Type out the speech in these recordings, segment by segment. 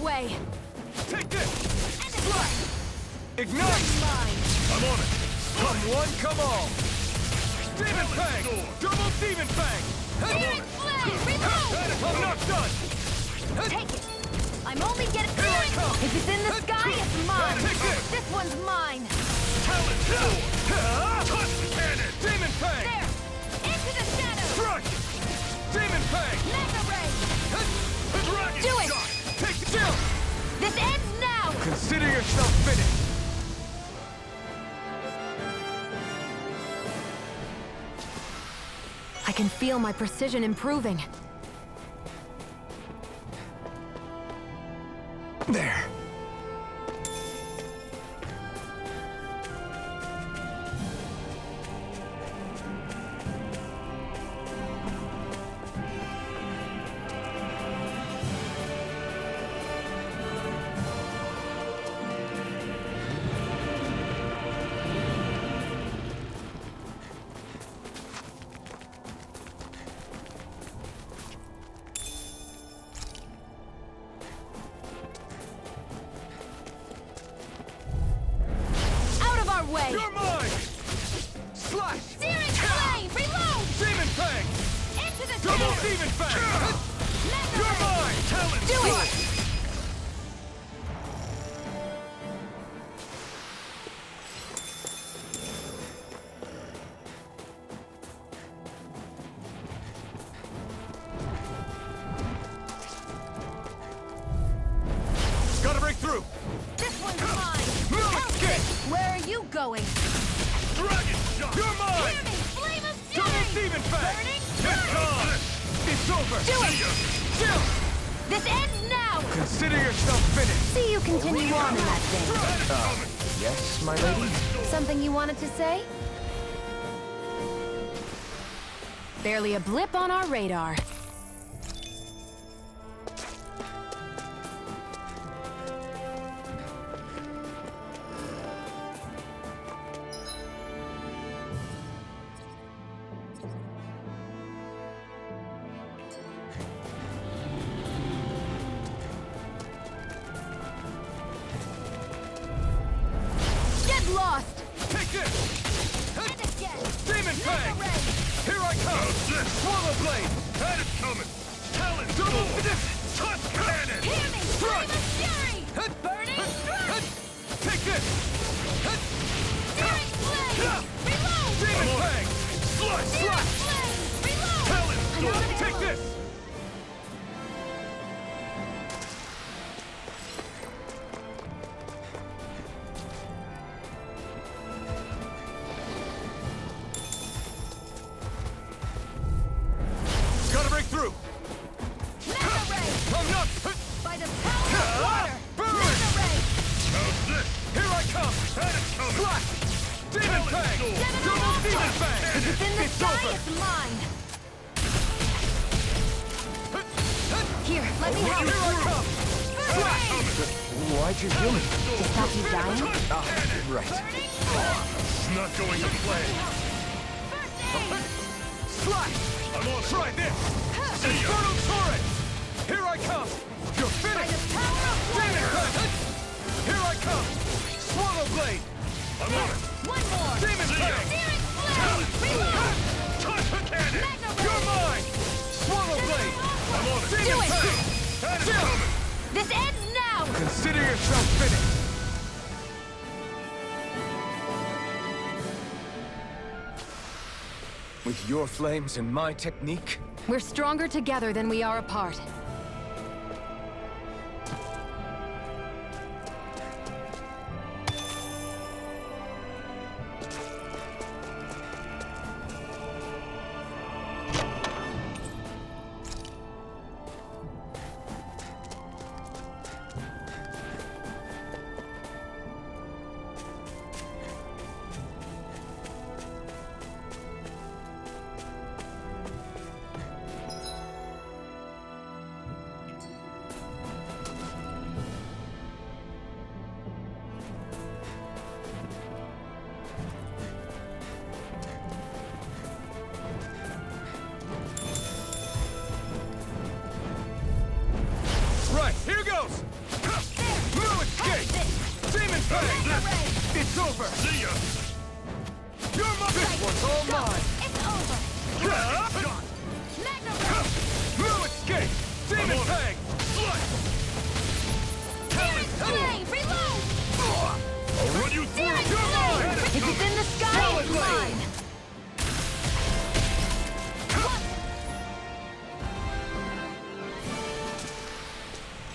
Way. Take this! Ignite! Mine. I'm on it! Come one, come all! Demon Fang! Double Demon Fang! Searing Flame! Reload! I'm not done! Take it! I'm only getting through it! If it's in the sky, it's mine! This one's mine! Talon Sword! Touch Cannon! Demon Fang! There! Into the shadows! Crush! Demon Fang! Mega Ray! Dragon Do it! Shot! Take the chill! This ends now! Consider yourself finished! I can feel my precision improving. There. Way. You're mine! Slash! Searing Flame! Reload! Demon Fang! Into the Double shadows! Demon Fang! Mega You're Ray! mine! Talon Do Sword! it! Gotta break through! This one's mine! Move it! Where are you going? Dragon Shot! You're mine! Hear me! Flame of Double Fury! Demon Fang! Burning It's gone! It's over! Do it! Chill! This ends now! Consider yourself finished! See you continue on in that vein. Yes, my lady? Something you wanted to say? Barely a blip on our radar. Lost! Take this! And again! Demon Fang! Mega Ray! Here I come! Swallow Blade! That is coming! Talon Double Touch Cannon! Hear me! Flame of Fury! Burning Strike! Take this! Searing Flame! Reload! Demon Fang! Slash! Searing Flame! Reload! Talon I'm out of Take ammo. this! Gotta break through! Mega Ray! I'm not... By the power of water! Mega Ray! Here I come! Slash! Demon Fang! Double Demon Fang! If it's in the sky, over! it's mine! Here, let me help. Here I come! Slash! Why'd you heal me? To stop you dying? Right. It's not going to plan. Slash! Try this! Infernal Torrent! Here I come! You're By the finished! power of Demon water! Fang! Here I come! Swallow Blade! I'm on it. One more! Demon Fang! Searing Flame! Reload! Touch the cannon. Mega Ray! You're mine! Swallow Blade! I'm on it. Demon Do it! Fang! That is Chill! coming. This ends now! Consider yourself finished! With your flames and my technique? We're stronger together than we are apart. Right, here goes! No escape! Demon Fang! It's over! See ya! You're my This one's all mine! It's over! Magna Ray! No escape! Demon Fang! Flame! Reload! I'll run you through! You're mine! If it's in the sky, Solid it's blade. mine!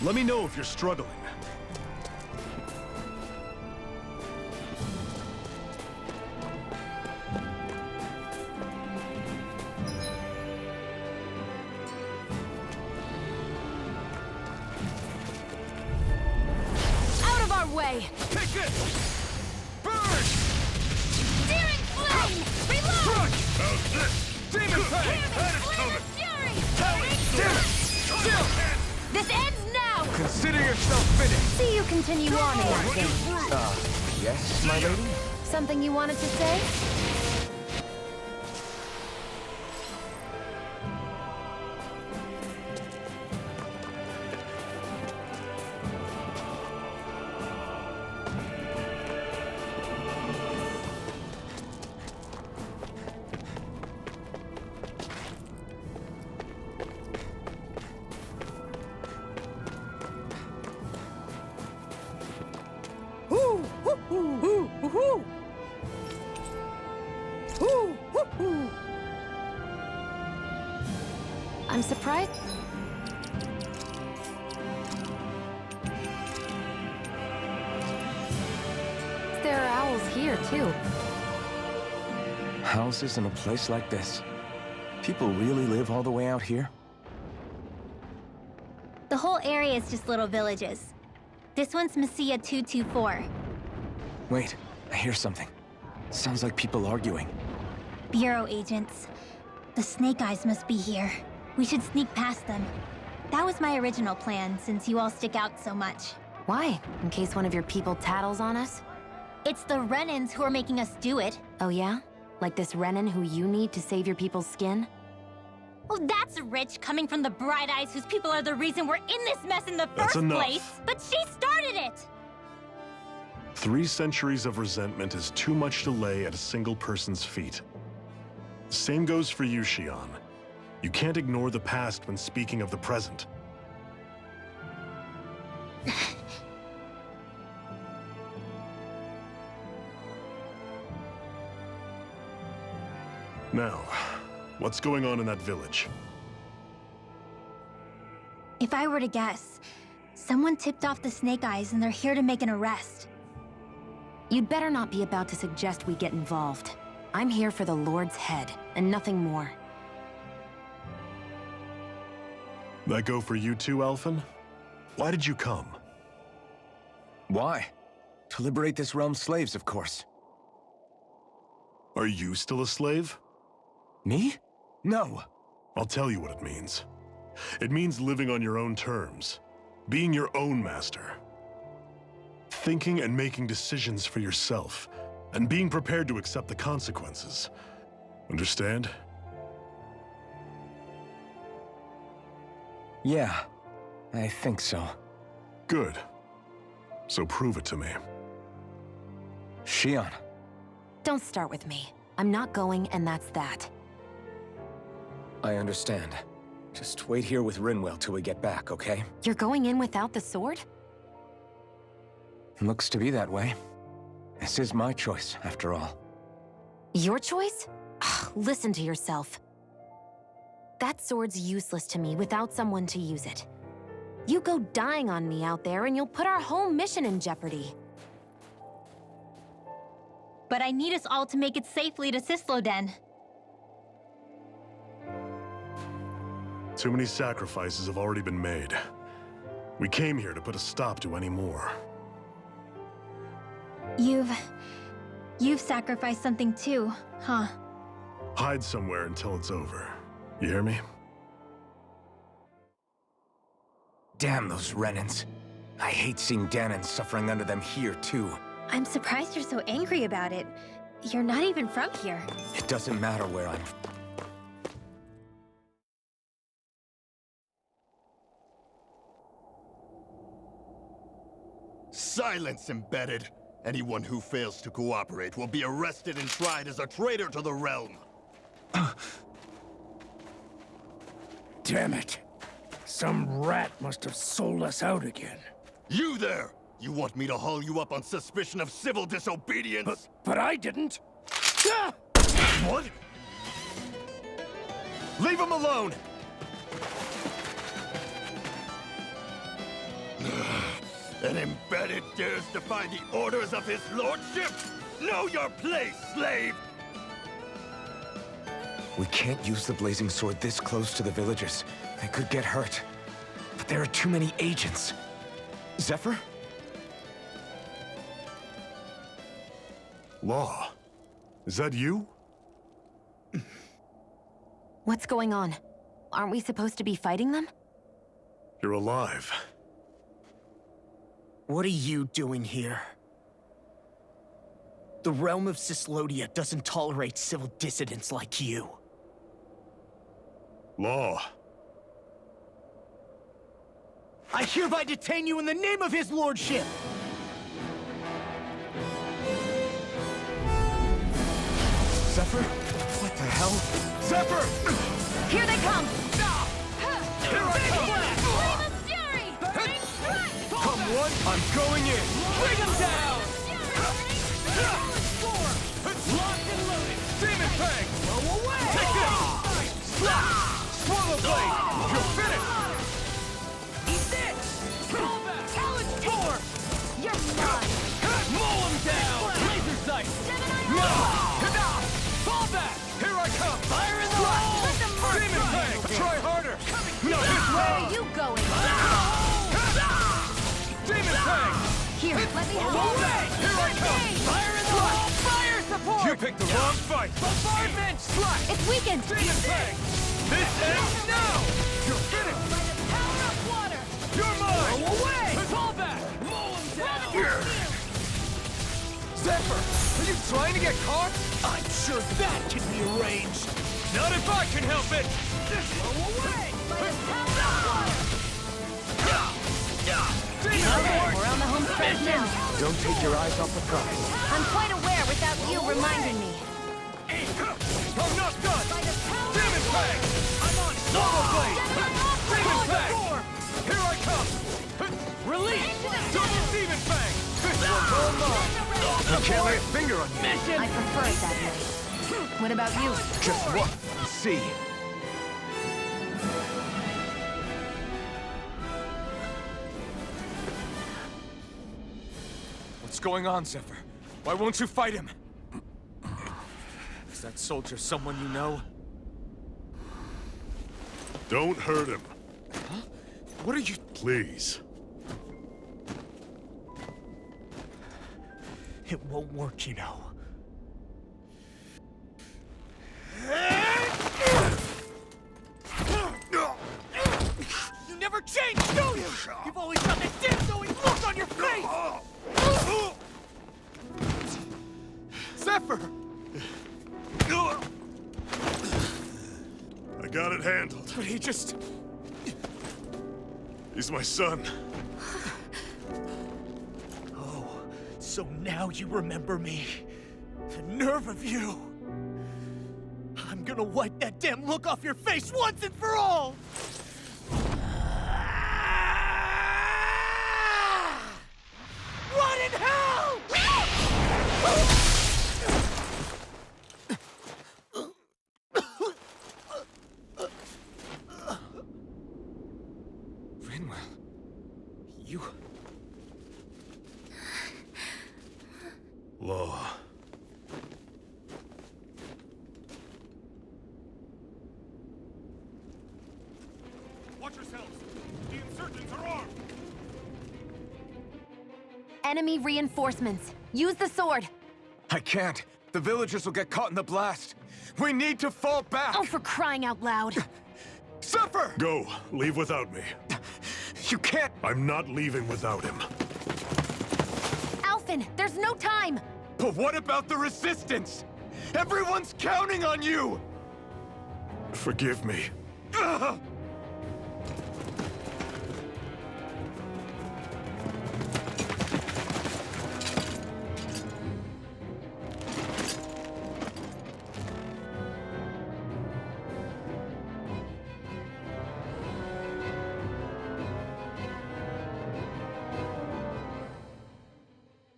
Let me know if you're struggling. Out of our way! Take it! Burn! Searing flame! Reload! Crush! How's this? Demon Fang! Flame of fury! Damn it! Still! This ends now! Consider yourself finished! See you continue on in that game. Yes, my lady? Something you wanted to say? I'm surprised. There are owls here, too. Houses in a place like this? People really live all the way out here? The whole area is just little villages. This one's Messia 224. Wait, I hear something. Sounds like people arguing. Bureau agents. The Snake Eyes must be here. We should sneak past them. That was my original plan, since you all stick out so much. Why? In case one of your people tattles on us? It's the Renans who are making us do it. Oh yeah? Like this Renan who you need to save your people's skin? Oh, that's rich, coming from the Bright Eyes whose people are the reason we're in this mess in the That's first enough. place. But she started it! 3 centuries of resentment is too much to lay at a single person's feet. Same goes for you, Xion. You can't ignore the past when speaking of the present. Now, what's going on in that village? If I were to guess, someone tipped off the Snake Eyes and they're here to make an arrest. You'd better not be about to suggest we get involved. I'm here for the Lord's head, and nothing more. That go for you too, Alphen? Why did you come? Why? To liberate this realm's slaves, of course. Are you still a slave? Me? No. I'll tell you what it means. It means living on your own terms, being your own master. Thinking and making decisions for yourself, and being prepared to accept the consequences. Understand? Yeah, I think so. Good. So prove it to me. Xion. Don't start with me. I'm not going, and that's that. I understand. Just wait here with Rinwell till we get back, okay? You're going in without the sword? Looks to be that way. This is my choice, after all. Your choice? Listen to yourself. That sword's useless to me without someone to use it. You go dying on me out there and you'll put our whole mission in jeopardy. But I need us all to make it safely to Sisloden. Too many sacrifices have already been made. We came here to put a stop to any more. You've sacrificed something too, huh? Hide somewhere until it's over. You hear me? Damn those Renans. I hate seeing Danon suffering under them here, too. I'm surprised you're so angry about it. You're not even from here. It doesn't matter where I'm... Silence, Embedded! Anyone who fails to cooperate will be arrested and tried as a traitor to the realm. Damn it. Some rat must have sold us out again. You there! You want me to haul you up on suspicion of civil disobedience? But I didn't. Ah! What? Leave him alone! An Embedded dares defy the orders of his lordship? Know your place, slave! We can't use the blazing sword this close to the villagers. They could get hurt. But there are too many agents. Zephyr? Law, is that you? What's going on? Aren't we supposed to be fighting them? You're alive. What are you doing here? The realm of Cyslodia doesn't tolerate civil dissidents like you. Law. I hereby detain you in the name of his lordship! Zephyr? What the hell? Zephyr! Here they come! Here I come! Flame of fury! Burning strike! Come one, I'm going in! Bring them down! Locked and loaded! Demon Fang! Blow away! Take this! Swallow Blade! You're finished! Eat this! Pull back! Talon's Tor! You're mine! Mow him down! Laser Sight! Fall back! Here I come! Fire in the hole! Let them march! Demon Fang! Try harder! No, this Where way! are you going? Demon Fang! Here, let me Blow help. away! Here I come! Fire in the hole! Fire support! You picked the wrong fight! Bombardment! Strike! It's weakened! Demon Fang! This ends now! You're finished! By the power of water! You're mine! Blow away! Fall back! Mow him down! Zephyr! Are you trying to get caught? I'm sure that can be arranged! Not if I can help it! Blow away! By the power of water! We're on the home stretch now. Don't take your eyes off the prize. I'm quite aware without you reminding me. I'm not done! By the power Demon of Fang! water! I'm on Double Blade! Demon Fang! Door! Here I come! Release! Double Demon Fang! This one's all mine! I can't lay a finger on you. I prefer it that way. What about you? Just what? See. What's going on, Zephyr? Why won't you fight him? Is that soldier someone you know? Don't hurt him, What are you... please. It won't work, you know. You never change, do you? You've always got that damn-going look on your face! Zephyr! I got it handled. But he just... He's my son. Oh, so now you remember me. The nerve of you! I'm gonna wipe that damn look off your face once and for all! Rot in You... Law. Watch yourselves! The insurgents are armed! Enemy reinforcements. Use the sword. I can't. The villagers will get caught in the blast. We need to fall back! Oh, for crying out loud. Zephyr! Go. Leave without me. You can't... I'm not leaving without him. Alphen, there's no time. But what about the resistance? Everyone's counting on you! Forgive me. Ugh!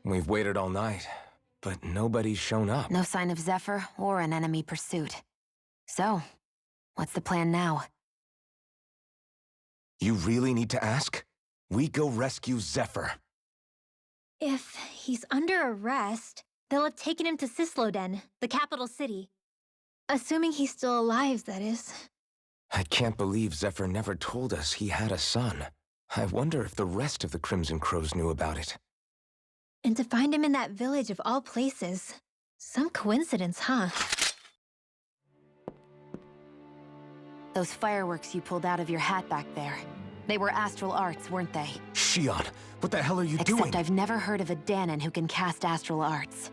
We've waited all night, but nobody's shown up. No sign of Zephyr or an enemy pursuit. So, what's the plan now? You really need to ask? We go rescue Zephyr. If he's under arrest, they'll have taken him to Cisloden, the capital city. Assuming he's still alive, that is. I can't believe Zephyr never told us he had a son. I wonder if the rest of the Crimson Crows knew about it. And to find him in that village of all places. Some coincidence, huh? Those fireworks you pulled out of your hat back there. They were astral arts, weren't they? Shion, what the hell are you doing? Except I've never heard of a Dahnan who can cast astral arts.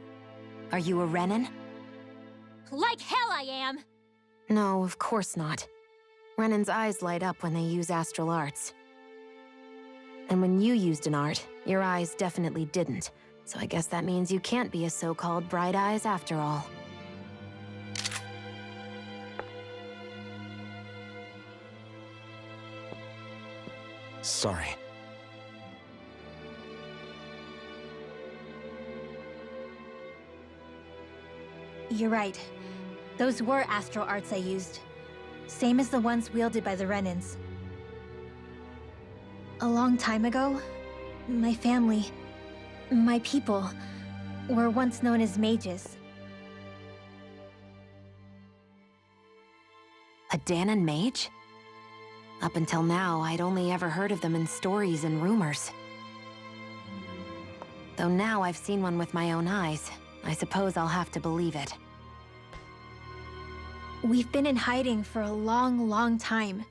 Are you a Renan? Like hell I am! No, of course not. Renan's eyes light up when they use astral arts. And when you used an art, your eyes definitely didn't. So I guess that means you can't be a so-called Bright Eyes after all. Sorry. You're right. Those were astral arts I used. Same as the ones wielded by the Renans. A long time ago, my family, my people, were once known as mages. A Dahnan mage? Up until now, I'd only ever heard of them in stories and rumors. Though now I've seen one with my own eyes, I suppose I'll have to believe it. We've been in hiding for a long, long time.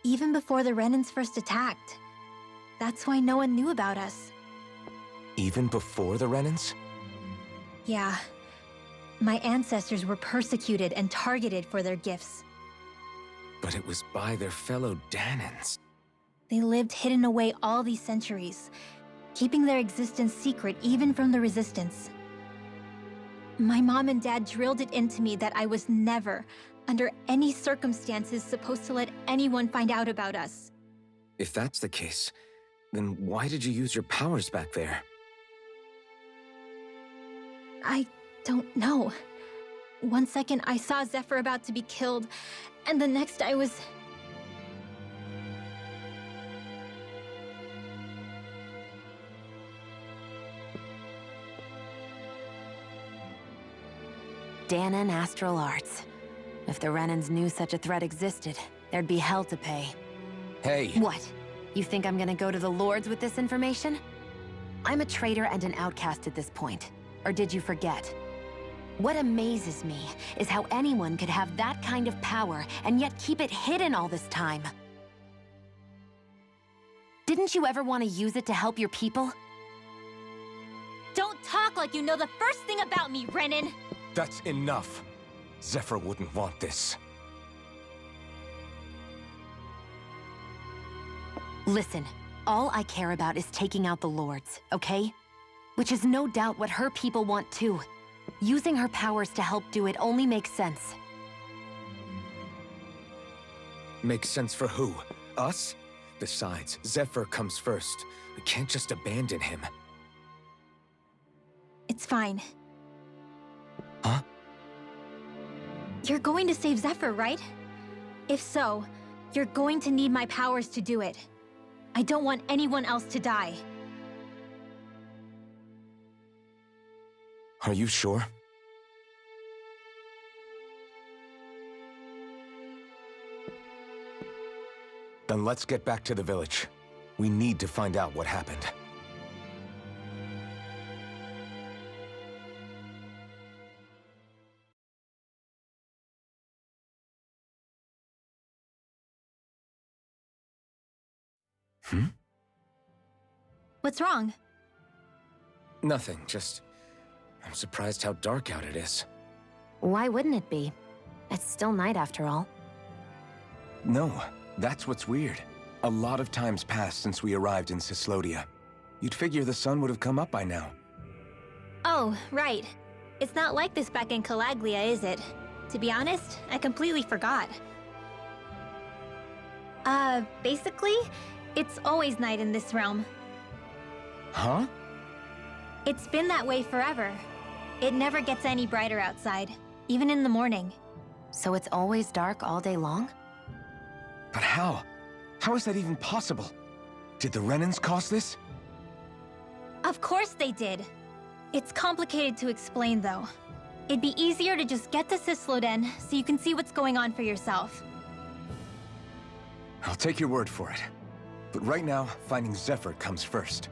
Even before the Renans first attacked. That's why no one knew about us. Even before the Renans? Yeah. My ancestors were persecuted and targeted for their gifts. But it was by their fellow Dahnans. They lived hidden away all these centuries, keeping their existence secret even from the Resistance. My mom and dad drilled it into me that I was never, under any circumstances, supposed to let anyone find out about us. If that's the case, then why did you use your powers back there? I don't know. One second I saw Zephyr about to be killed, and the next I was... Dahnan astral arts. If the Renans knew such a threat existed, there'd be hell to pay. Hey! What? You think I'm gonna go to the Lords with this information? I'm a traitor and an outcast at this point. Or did you forget? What amazes me is how anyone could have that kind of power and yet keep it hidden all this time. Didn't you ever want to use it to help your people? Don't talk like you know the first thing about me, Renan! That's enough. Zephyr wouldn't want this. Listen, all I care about is taking out the Lords, okay? Which is no doubt what her people want too. Using her powers to help do it only makes sense. Makes sense for who? Us? Besides, Zephyr comes first. We can't just abandon him. It's fine. Huh? You're going to save Zephyr, right? If so, you're going to need my powers to do it. I don't want anyone else to die. Are you sure? Then let's get back to the village. We need to find out what happened. What's wrong? Nothing, just... I'm surprised how dark out it is. Why wouldn't it be? It's still night after all. No, that's what's weird. A lot of time's passed since we arrived in Cyslodia. You'd figure the sun would have come up by now. Oh, right. It's not like this back in Calaglia, is it? To be honest, I completely forgot. Basically, it's always night in this realm. Huh? It's been that way forever. It never gets any brighter outside, even in the morning. So it's always dark all day long? But how? How is that even possible? Did the Renans cause this? Of course they did. It's complicated to explain, though. It'd be easier to just get to Cysloden so you can see what's going on for yourself. I'll take your word for it. But right now, finding Zephyr comes first.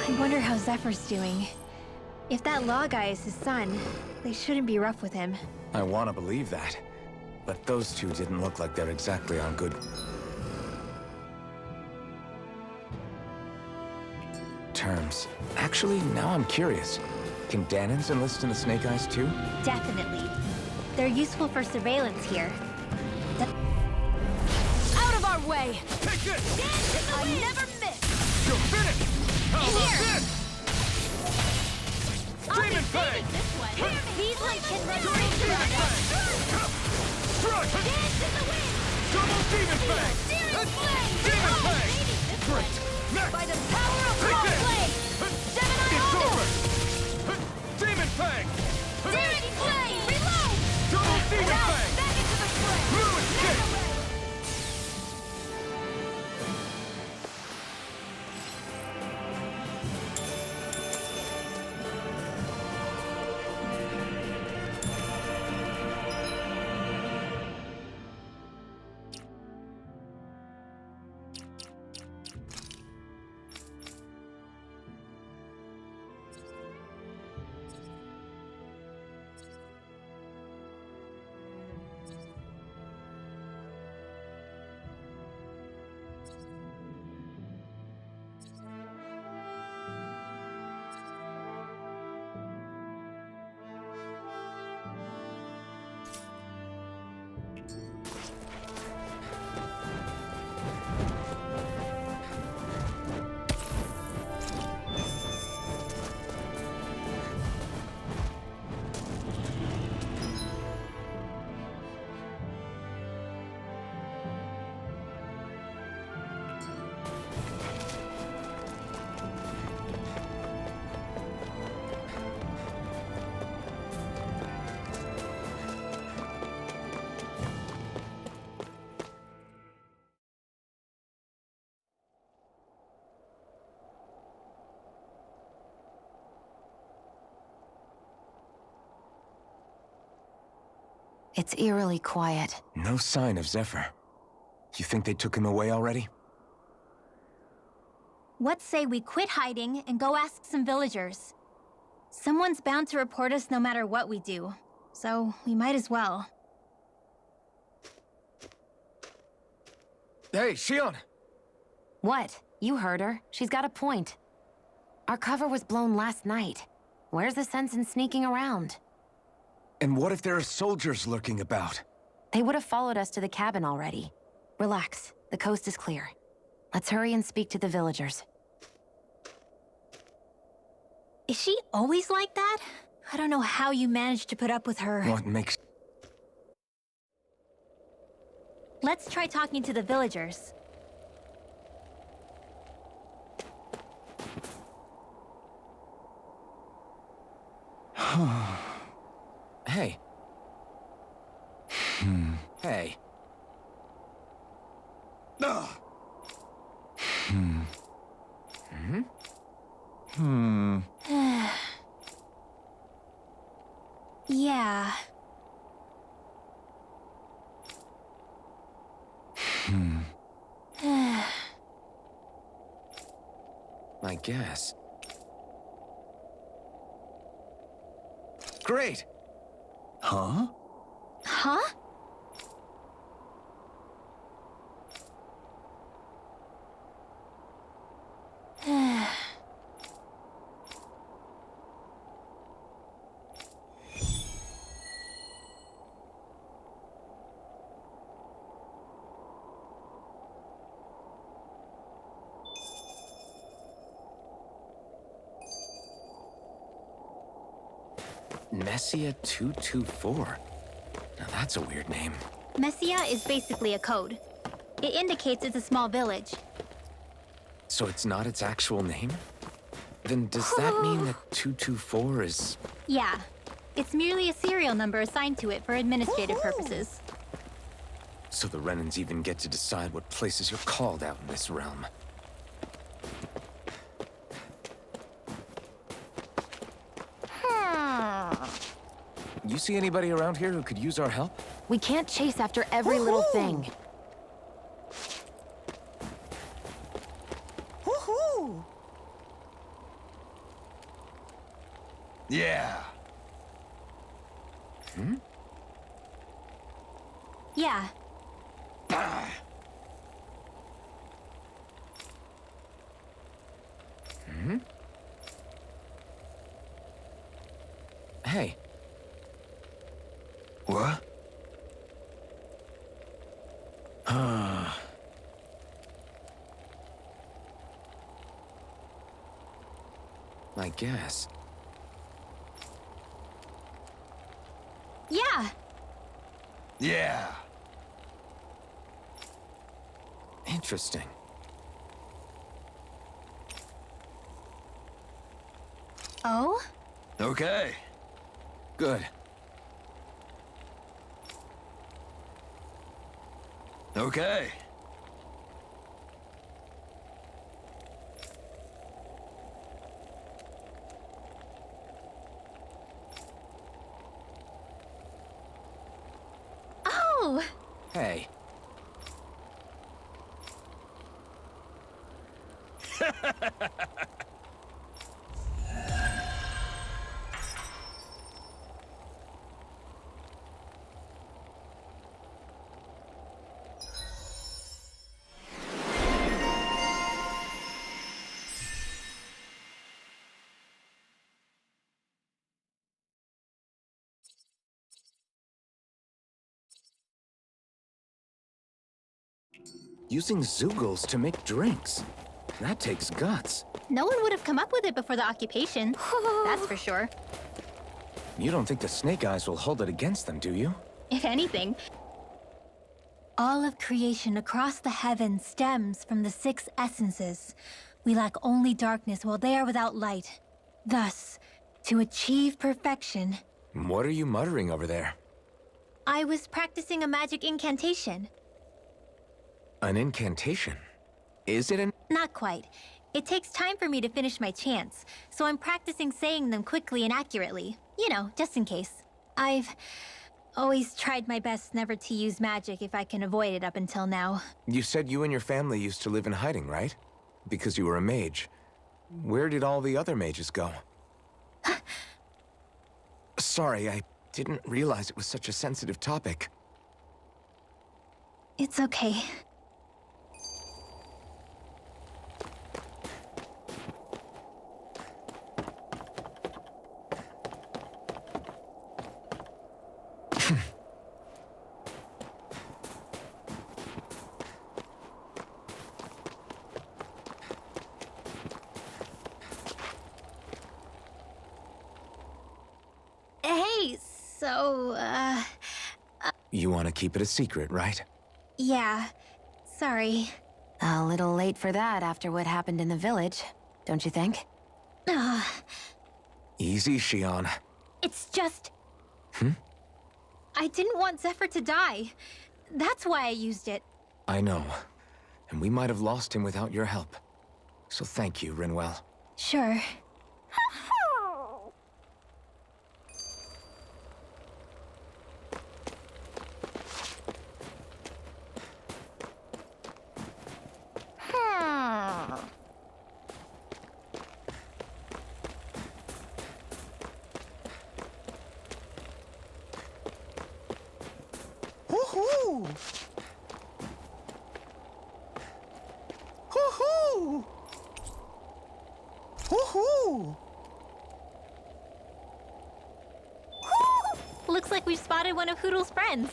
I wonder how Zephyr's doing. If that Law guy is his son, they shouldn't be rough with him. I want to believe that. But those two didn't look like they're exactly on good terms. Actually, now I'm curious. Can Dahnans enlist in the Snake Eyes too? Definitely. They're useful for surveillance here. Out of our way! Take this! I never miss! You're finished! How about Here. this? Demon Fang! These ones can run Double Demon Fang! Strike! Double Demon Fang! Demon Fang! Great! Next! By the power of Take Law this! Blade! Gemini It's Aldo! over! Demon Fang! Demon Blade! Reload! Double Demon Now, Fang! back into the fray! Blue escape! It's eerily quiet. No sign of Zephyr. You think they took him away already? What say we quit hiding and go ask some villagers? Someone's bound to report us no matter what we do, so we might as well. Hey, Shion! What? You heard her. She's got a point. Our cover was blown last night. Where's the sense in sneaking around? And what if there are soldiers lurking about? They would have followed us to the cabin already. Relax. The coast is clear. Let's hurry and speak to the villagers. Is she always like that? I don't know how you managed to put up with her. What makes... Let's try talking to the villagers. Hey. Hey. Yeah. I guess. Great! Huh? Huh? Messia 224. Now that's a weird name. Messia is basically a code. It indicates it's a small village. So it's not its actual name? Then does that mean that 224 is... Yeah. It's merely a serial number assigned to it for administrative purposes. So the Renans even get to decide what places you're called out in this realm. You see anybody around here who could use our help? We can't chase after every little thing. Woohoo! Yeah. Yeah. Hey. What? I guess. Yeah. Yeah. Interesting. Oh? Okay. Good. Okay. Oh! Hey. Using Zeugles to make drinks. That takes guts. No one would have come up with it before the occupation. That's for sure. You don't think the Snake Eyes will hold it against them, do you? If anything. All of creation across the heavens stems from the 6 essences. We lack only darkness while they are without light. Thus, to achieve perfection, What are you muttering over there? I was practicing a magic incantation. An incantation? Is it an... Not quite. It takes time for me to finish my chants, so I'm practicing saying them quickly and accurately. You know, just in case. I've always tried my best never to use magic if I can avoid it up until now. You said you and your family used to live in hiding, right? Because you were a mage. Where did all the other mages go? Sorry, I didn't realize it was such a sensitive topic. It's okay. Hey, so, You want to keep it a secret, right? yeah. Sorry. A little late for that after what happened in the village, don't you think? Easy, Shion. It's just... I didn't want Zephyr to die. That's why I used it. I know. And we might have lost him without your help. So thank you, Rinwell. Sure. Woohoo! Woohoo! Woohoo! Looks like we've spotted one of Hoodle's friends.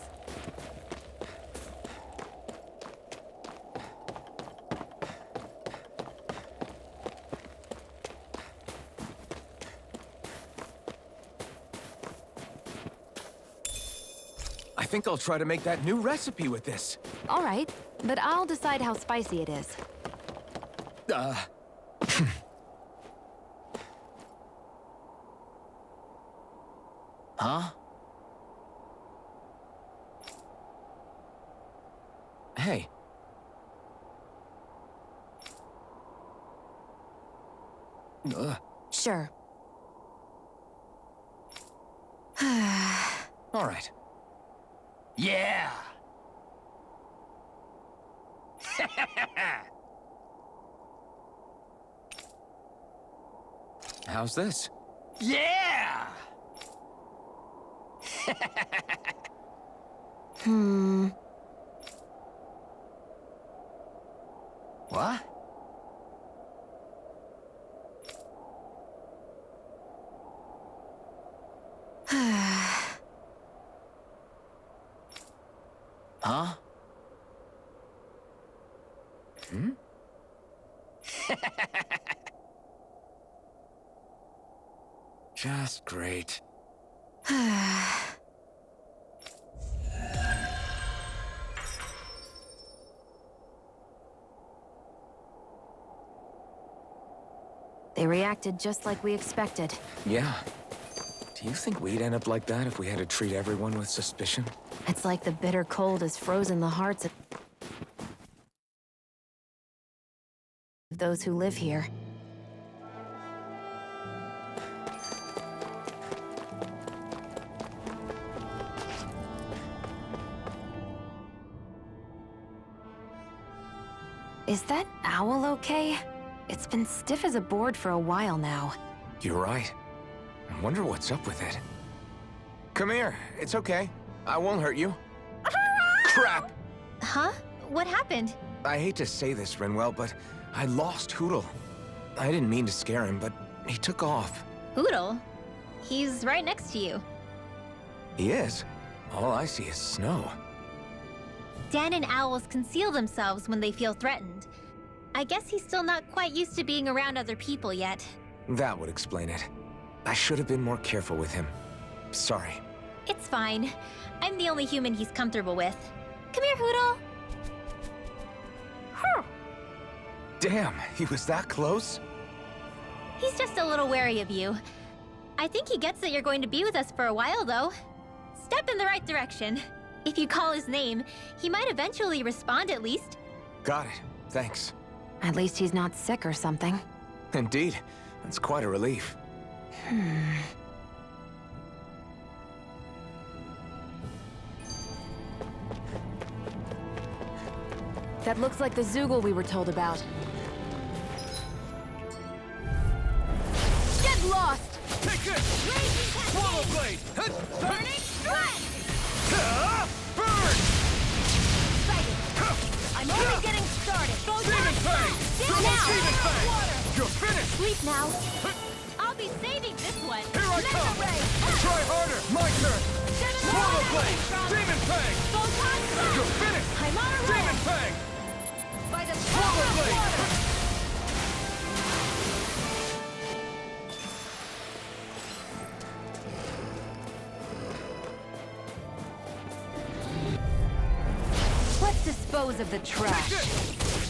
I think I'll try to make that new recipe with this. All right, but I'll decide how spicy it is. Huh? Hey. Sure. All right. Yeah! How's this? Yeah! What? Huh? Just great. They reacted just like we expected. Yeah. Do you think we'd end up like that if we had to treat everyone with suspicion? It's like the bitter cold has frozen the hearts of those who live here. Is that owl okay? It's been stiff as a board for a while now. You're right. I wonder what's up with it. Come here. It's okay. I won't hurt you. Crap! Huh? What happened? I hate to say this, Rinwell, but I lost Hootle. I didn't mean to scare him, but he took off. Hoodle? He's right next to you. He is. All I see is snow. Dan and owls conceal themselves when they feel threatened. I guess he's still not quite used to being around other people yet. That would explain it. I should have been more careful with him. Sorry. It's fine. I'm the only human he's comfortable with. Come here, Hoodle. Damn, he was that close? He's just a little wary of you. I think he gets that you're going to be with us for a while, though. Step in the right direction. If you call his name, he might eventually respond at least. Got it. Thanks. At least he's not sick or something. Indeed. That's quite a relief. That looks like the Zoogle we were told about. Get lost! Take this! Swallow blade! Burning strike! Burn! I'm only getting started. Demon Fang! Now! Demon Fang! You're finished! Sleep now. I'll be saving this one. Here I come! Try harder! My turn! Swallow Blade! Demon Fang! You're finished! I'm on a roll! Demon Fang! By the Swallow power of Blade! water! Let's dispose of the trash.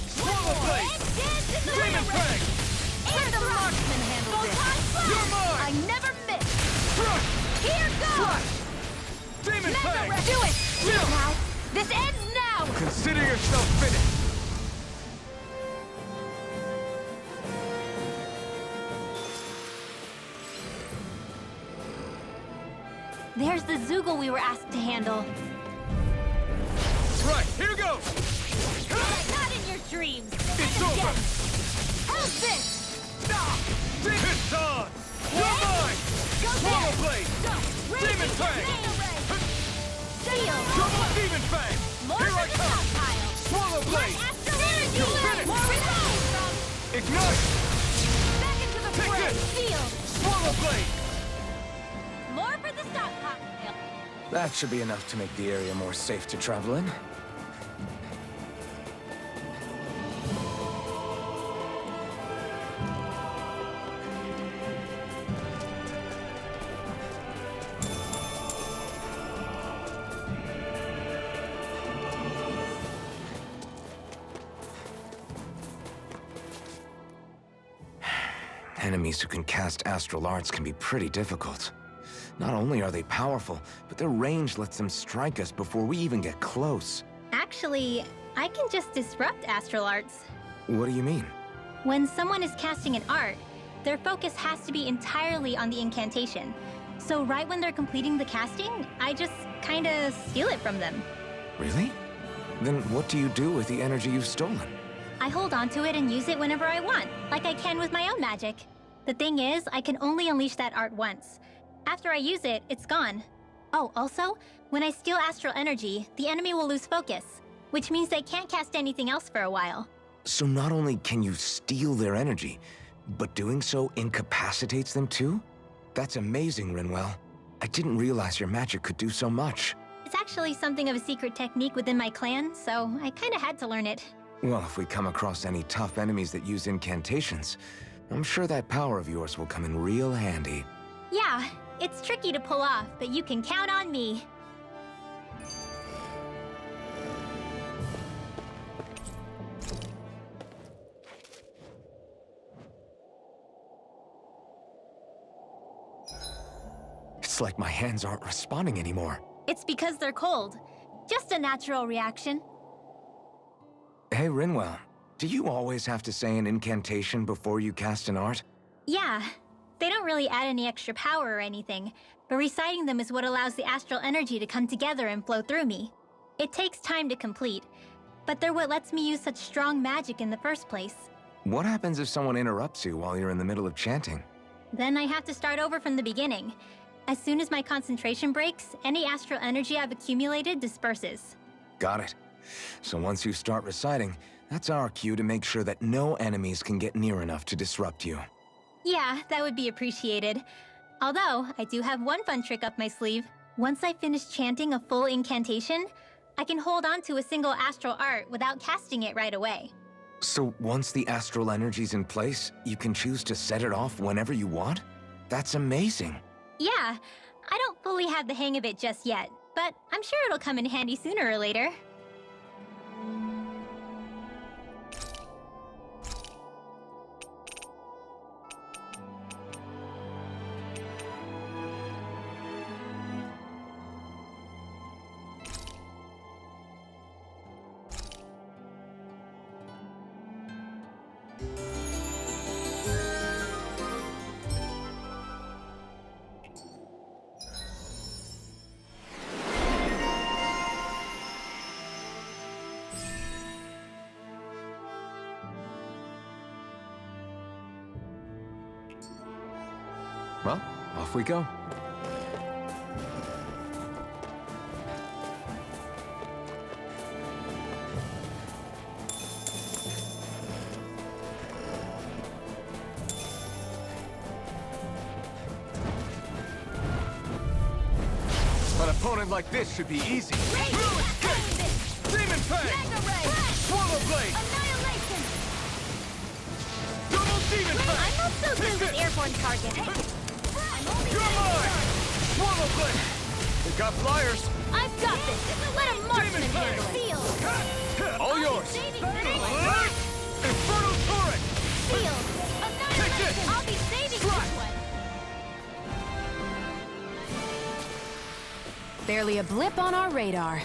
Swallow Blade! Demon Fang! And the marksman handles it. You're mine! I never miss. Crush! Here goes! Slash! Demon Fang! Never do it! Chill! Now! This ends now! Consider yourself finished! There's the Zoogle we were asked to handle. Right, here goes! Not in your dreams! It's over! How's this? It's on! You're mine! Swallow Blade! Demon Fang! Seal! Double Demon Fang! More Here I for the come! stockpile! Swallow Blade! Astral energy! You're finished! More resolve! Ignite! Back into the Take fray! this! Seal! Swallow Blade! More for the stockpile! That should be enough to make the area more safe to travel in. Enemies who can cast astral arts can be pretty difficult. Not only are they powerful, but their range lets them strike us before we even get close. Actually, I can just disrupt astral arts. What do you mean? When someone is casting an art, their focus has to be entirely on the incantation. So right when they're completing the casting, I just kinda steal it from them. Really? Then what do you do with the energy you've stolen? I hold on to it and use it whenever I want, like I can with my own magic. The thing is, I can only unleash that art once. After I use it, it's gone. Oh, also, when I steal astral energy, the enemy will lose focus, which means they can't cast anything else for a while. So not only can you steal their energy, but doing so incapacitates them too? That's amazing, Rinwell. I didn't realize your magic could do so much. It's actually something of a secret technique within my clan, so I kinda had to learn it. Well, if we come across any tough enemies that use incantations, I'm sure that power of yours will come in real handy. Yeah, it's tricky to pull off, but you can count on me. It's like my hands aren't responding anymore. It's because they're cold. Just a natural reaction. Hey, Rinwell, do you always have to say an incantation before you cast an art? Yeah, they don't really add any extra power or anything, but reciting them is what allows the astral energy to come together and flow through me. It takes time to complete, but they're what lets me use such strong magic in the first place. What happens if someone interrupts you while you're in the middle of chanting? Then I have to start over from the beginning. As soon as my concentration breaks, any astral energy I've accumulated disperses. Got it. So once you start reciting, that's our cue to make sure that no enemies can get near enough to disrupt you. Yeah, that would be appreciated. Although, I do have one fun trick up my sleeve. Once I finish chanting a full incantation, I can hold on to a single astral art without casting it right away. So once the astral energy's in place, you can choose to set it off whenever you want? That's amazing. Yeah, I don't fully have the hang of it just yet, but I'm sure it'll come in handy sooner or later. Well, off we go. opponent like this should be easy. Demon Fang! Swallow Blade! Annihilation! Double Demon Fang! I'm not so good with airborne targets. You're mine! Swallow Blade! We got flyers! I've got this! Let a marksman Demon Fang! handle it! All yours! Infernal Torrent! Field! Take this! I'll be saving this one! Barely a blip on our radar.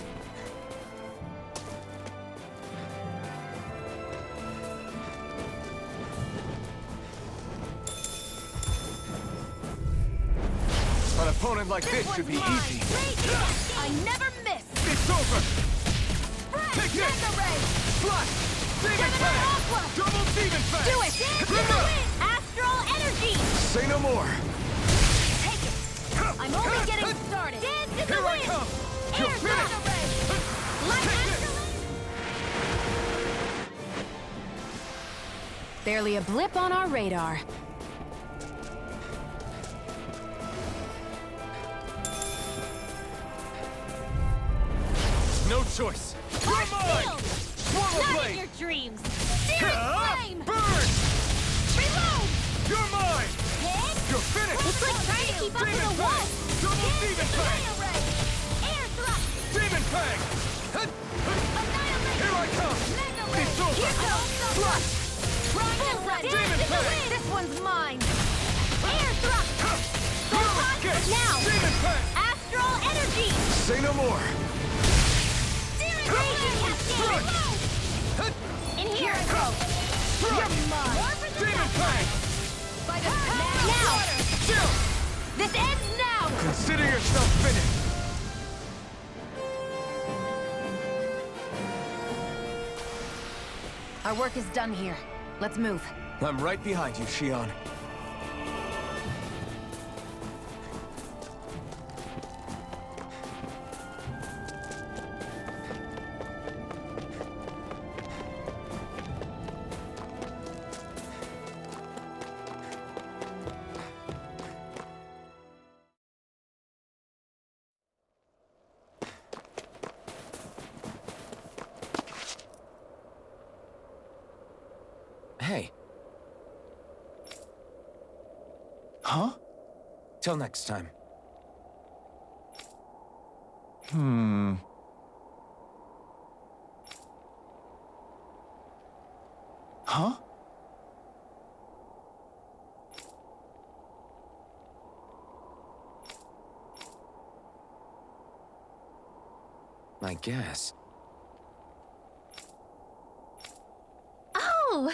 An opponent like this should be easy. I never miss! It's over! Take this! Flash! Demon Fang! Double Demon Fang! Do it! Astral energy! Say no more! Take it! I'm only getting started! Dance in the Here I wind! come! Air You're finished! Light Take astral Barely a blip on our radar. No choice! You're mine! Swallow Not in Blade! your dreams! Searing flame! Burn! Reload! You're mine! Hit! You're finished! It's like trying to keep up with Demon a wolf! Fang! Double Demon Fang! Air thrust! Demon Fang! Annihilate! Here I come! Mega ray! It's over! Here goes! Flash! Full ready! Demon Dance in the Fang! wind! This one's mine. Air thrust! Go hot! Escape! Now! Demon Fang! Astral energy! Say no more! Raging cascade! In here I go! You're mine! Demon Fang! Now! Chill! This ends now! Consider yourself finished! Our work is done here. Let's move. I'm right behind you, Shion. Hey, Huh? till next time. Huh? I guess. Oh!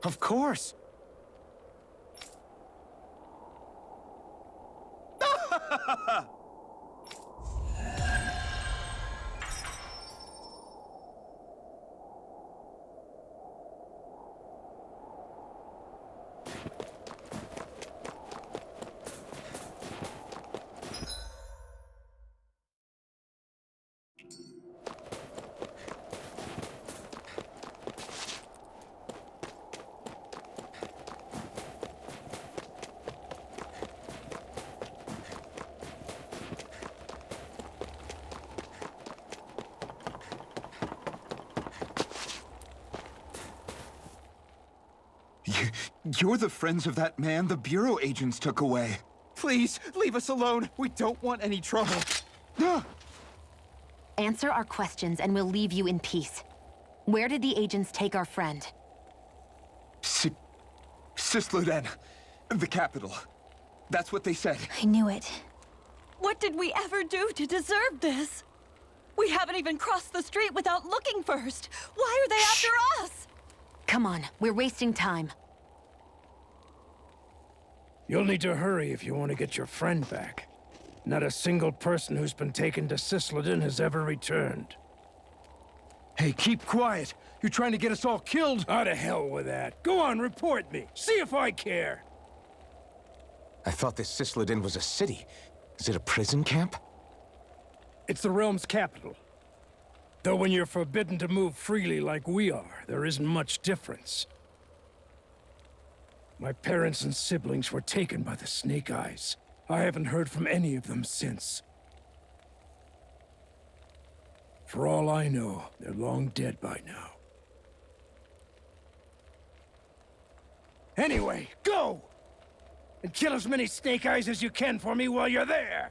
Of course. You're the friends of that man the Bureau agents took away. Please, leave us alone. We don't want any trouble. Answer our questions and we'll leave you in peace. Where did the agents take our friend? Sisluden, the capital. That's what they said. I knew it. What did we ever do to deserve this? We haven't even crossed the street without looking first. Why are they after us? Come on, we're wasting time. You'll need to hurry if you want to get your friend back. Not a single person who's been taken to Sisleden has ever returned. Hey, keep quiet. You're trying to get us all killed? Out to hell with that. Go on, report me. See if I care. I thought this Cisloden was a city. Is it a prison camp? It's the realm's capital. Though when you're forbidden to move freely like we are, there isn't much difference. My parents and siblings were taken by the Snake Eyes. I haven't heard from any of them since. For all I know, they're long dead by now. Anyway, go! And kill as many Snake Eyes as you can for me while you're there!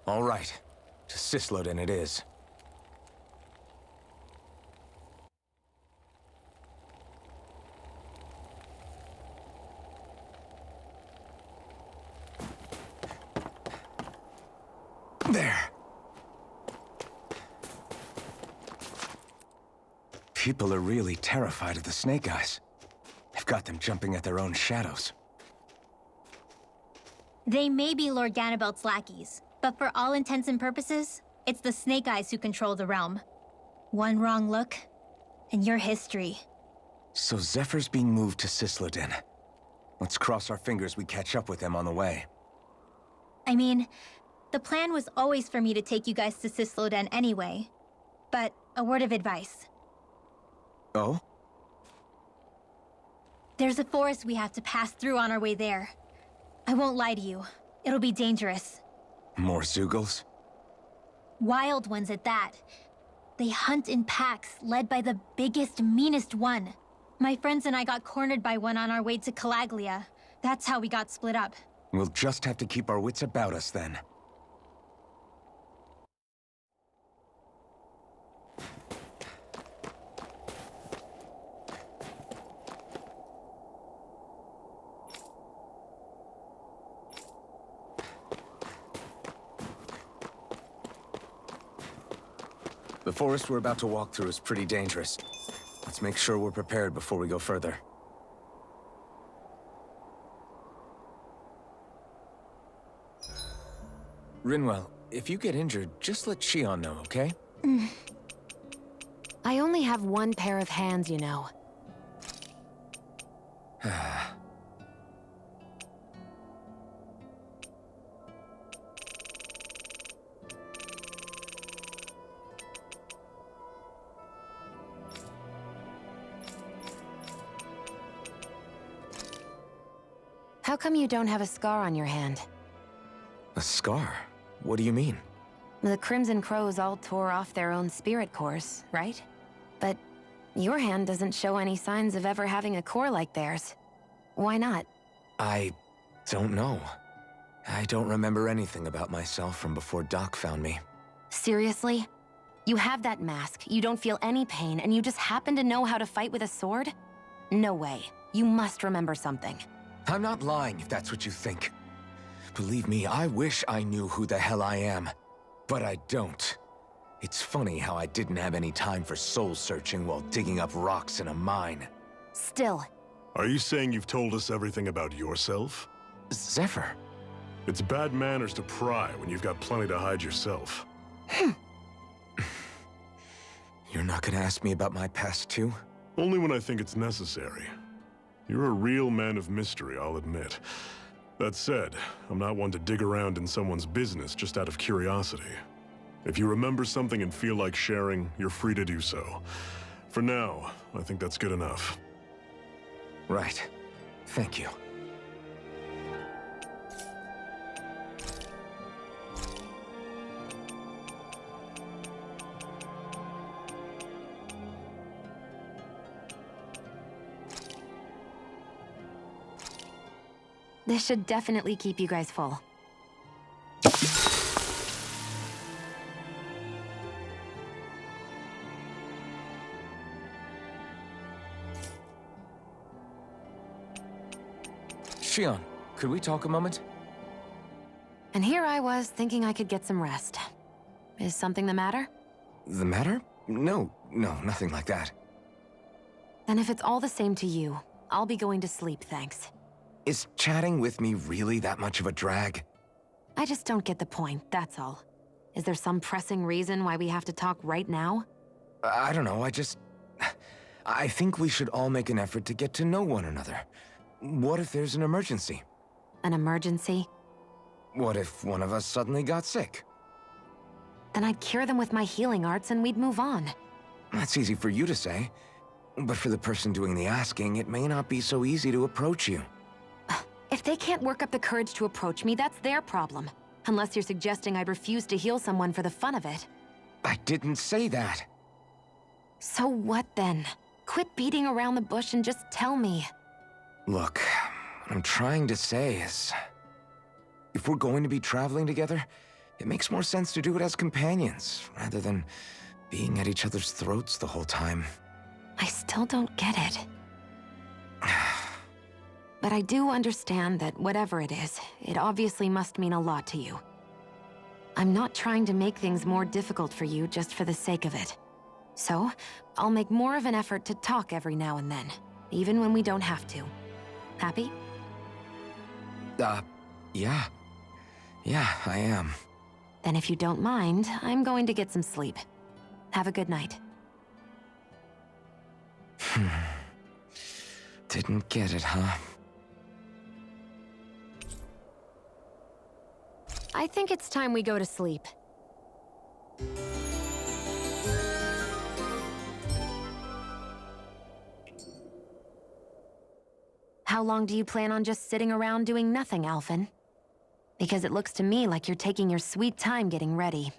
All right. To Cisloden it is. There. People are really terrified of the Snake Eyes. They've got them jumping at their own shadows. They may be Lord Ganabelt's lackeys, but for all intents and purposes, it's the Snake Eyes who control the realm. One wrong look, and your history. So Zephyr's being moved to Cisloden. Let's cross our fingers we catch up with them on the way. I mean, the plan was always for me to take you guys to Cisloden anyway. But a word of advice. Oh? There's a forest we have to pass through on our way there. I won't lie to you. It'll be dangerous. More Zeugles? Wild ones at that. They hunt in packs, led by the biggest, meanest one. My friends and I got cornered by one on our way to Calaglia. That's how we got split up. We'll just have to keep our wits about us then. The forest we're about to walk through is pretty dangerous. Let's make sure we're prepared before we go further. Rinwell, if you get injured, just let Shion know, okay? I only have one pair of hands, you know. How come you don't have a scar on your hand? A scar? What do you mean? The Crimson Crows all tore off their own spirit cores, right? But your hand doesn't show any signs of ever having a core like theirs. Why not? I don't know. I don't remember anything about myself from before Doc found me. Seriously? You have that mask, you don't feel any pain, and you just happen to know how to fight with a sword? No way. You must remember something. I'm not lying if that's what you think. Believe me, I wish I knew who the hell I am. But I don't. It's funny how I didn't have any time for soul-searching while digging up rocks in a mine. Still. Are you saying you've told us everything about yourself? Zephyr. It's bad manners to pry when you've got plenty to hide yourself. You're not gonna ask me about my past too? Only when I think it's necessary. You're a real man of mystery, I'll admit. That said, I'm not one to dig around in someone's business just out of curiosity. If you remember something and feel like sharing, you're free to do so. For now, I think that's good enough. Right. Thank you. This should definitely keep you guys full. Shion, could we talk a moment? And here I was thinking I could get some rest. Is something the matter? The matter? No, nothing like that. Then if it's all the same to you, I'll be going to sleep, thanks. Is chatting with me really that much of a drag? I just don't get the point, that's all. Is there some pressing reason why we have to talk right now? I don't know, I think we should all make an effort to get to know one another. What if there's an emergency? An emergency? What if one of us suddenly got sick? Then I'd cure them with my healing arts and we'd move on. That's easy for you to say. But for the person doing the asking, it may not be so easy to approach you. If they can't work up the courage to approach me, that's their problem. Unless you're suggesting I'd refuse to heal someone for the fun of it. I didn't say that. So what then? Quit beating around the bush and just tell me. Look, what I'm trying to say is... if we're going to be traveling together, it makes more sense to do it as companions, rather than being at each other's throats the whole time. I still don't get it. But I do understand that whatever it is, it obviously must mean a lot to you. I'm not trying to make things more difficult for you just for the sake of it. So, I'll make more of an effort to talk every now and then, even when we don't have to. Happy? Yeah. Yeah, I am. Then if you don't mind, I'm going to get some sleep. Have a good night. Didn't get it, huh? I think it's time we go to sleep. How long do you plan on just sitting around doing nothing, Alphen? Because it looks to me like you're taking your sweet time getting ready.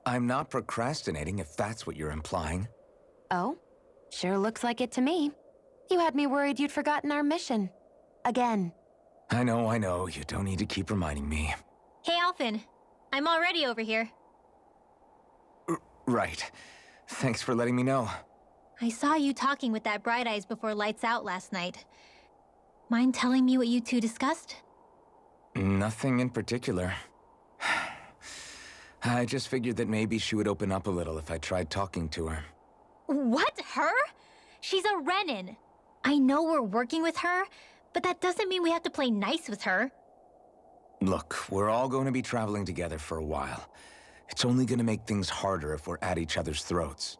I'm not procrastinating, if that's what you're implying. Oh? Sure looks like it to me. You had me worried you'd forgotten our mission. Again. I know. You don't need to keep reminding me. Hey, Alphen. I'm already over here. Right. Thanks for letting me know. I saw you talking with that Bright Eyes before lights out last night. Mind telling me what you two discussed? Nothing in particular. I just figured that maybe she would open up a little if I tried talking to her. What? Her? She's a Renin. I know we're working with her, but that doesn't mean we have to play nice with her. Look, we're all going to be traveling together for a while. It's only going to make things harder if we're at each other's throats.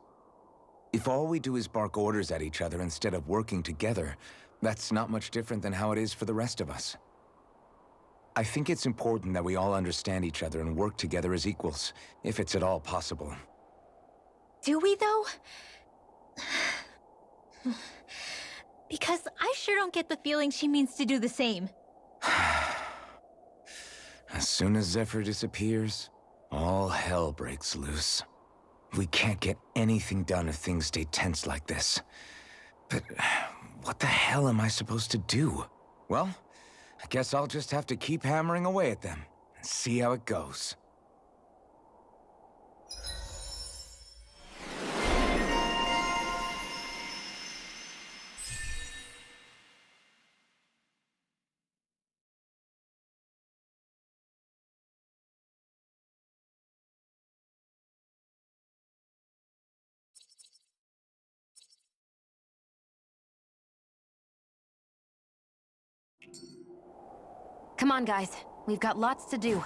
If all we do is bark orders at each other instead of working together, that's not much different than how it is for the rest of us. I think it's important that we all understand each other and work together as equals, if it's at all possible. Do we, though? Because I sure don't get the feeling she means to do the same. As soon as Zephyr disappears, all hell breaks loose. We can't get anything done if things stay tense like this. But what the hell am I supposed to do? Well, I guess I'll just have to keep hammering away at them and see how it goes. Come on, guys. We've got lots to do.